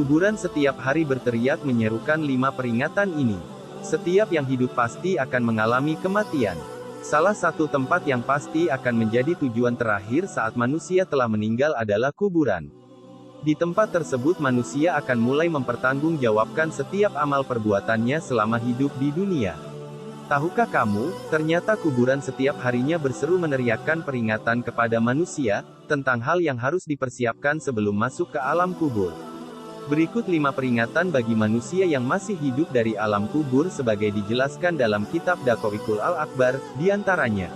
Kuburan setiap hari berteriak menyerukan 5 peringatan ini. Setiap yang hidup pasti akan mengalami kematian. Salah satu tempat yang pasti akan menjadi tujuan terakhir saat manusia telah meninggal adalah kuburan. Di tempat tersebut manusia akan mulai mempertanggungjawabkan setiap amal perbuatannya selama hidup di dunia. Tahukah kamu, ternyata kuburan setiap harinya berseru meneriakkan peringatan kepada manusia, tentang hal yang harus dipersiapkan sebelum masuk ke alam kubur. Berikut 5 peringatan bagi manusia yang masih hidup dari alam kubur sebagai dijelaskan dalam kitab Daqaiqul Al-Akbar, diantaranya.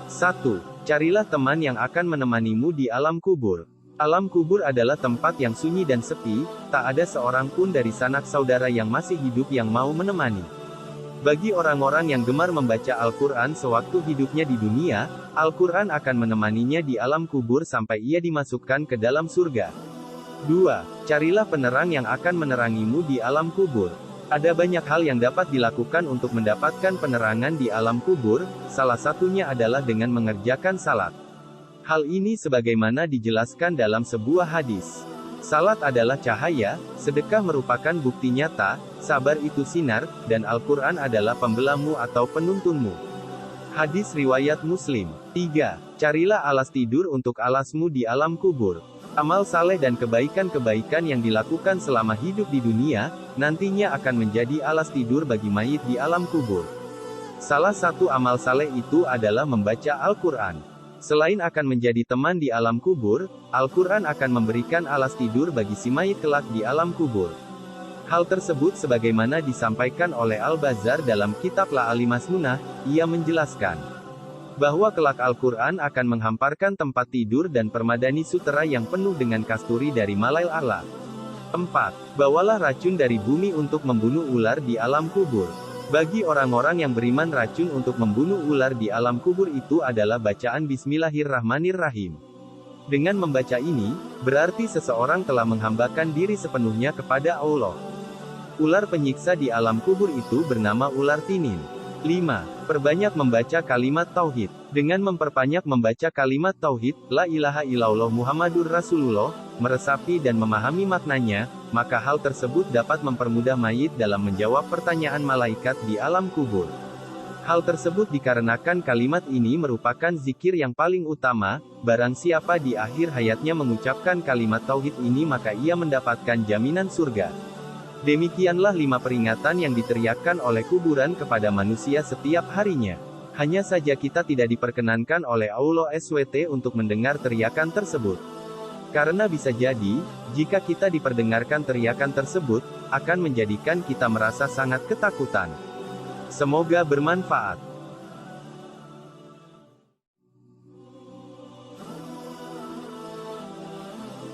1. Carilah teman yang akan menemanimu di alam kubur. Alam kubur adalah tempat yang sunyi dan sepi, tak ada seorang pun dari sanak saudara yang masih hidup yang mau menemani. Bagi orang-orang yang gemar membaca Al-Quran sewaktu hidupnya di dunia, Al-Quran akan menemaninya di alam kubur sampai ia dimasukkan ke dalam surga. 2. Carilah penerang yang akan menerangimu di alam kubur. Ada banyak hal yang dapat dilakukan untuk mendapatkan penerangan di alam kubur, salah satunya adalah dengan mengerjakan salat. Hal ini sebagaimana dijelaskan dalam sebuah hadis. Salat adalah cahaya, sedekah merupakan bukti nyata, sabar itu sinar, dan Al-Quran adalah pembelamu atau penuntunmu. Hadis riwayat Muslim. 3. Carilah alas tidur untuk alasmu di alam kubur. Amal saleh dan kebaikan-kebaikan yang dilakukan selama hidup di dunia, nantinya akan menjadi alas tidur bagi mayit di alam kubur. Salah satu amal saleh itu adalah membaca Al-Quran. Selain akan menjadi teman di alam kubur, Al-Quran akan memberikan alas tidur bagi si mayit kelak di alam kubur. Hal tersebut sebagaimana disampaikan oleh Al-Bazzar dalam kitab La'ali Masnunah, ia menjelaskan bahwa kelak Al-Quran akan menghamparkan tempat tidur dan permadani sutera yang penuh dengan kasturi dari Malail A'la. 4. Bawalah racun dari bumi untuk membunuh ular di alam kubur. Bagi orang-orang yang beriman racun untuk membunuh ular di alam kubur itu adalah bacaan Bismillahirrahmanirrahim. Dengan membaca ini, berarti seseorang telah menghambakan diri sepenuhnya kepada Allah. Ular penyiksa di alam kubur itu bernama ular tinin. 5. Perbanyak membaca kalimat tauhid. Dengan memperbanyak membaca kalimat tauhid, la ilaha illallah Muhammadur Rasulullah, meresapi dan memahami maknanya, maka hal tersebut dapat mempermudah mayit dalam menjawab pertanyaan malaikat di alam kubur. Hal tersebut dikarenakan kalimat ini merupakan zikir yang paling utama, barang siapa di akhir hayatnya mengucapkan kalimat tauhid ini maka ia mendapatkan jaminan surga. Demikianlah 5 peringatan yang diteriakkan oleh kuburan kepada manusia setiap harinya. Hanya saja kita tidak diperkenankan oleh Allah SWT untuk mendengar teriakan tersebut. Karena bisa jadi, jika kita diperdengarkan teriakan tersebut, akan menjadikan kita merasa sangat ketakutan. Semoga bermanfaat.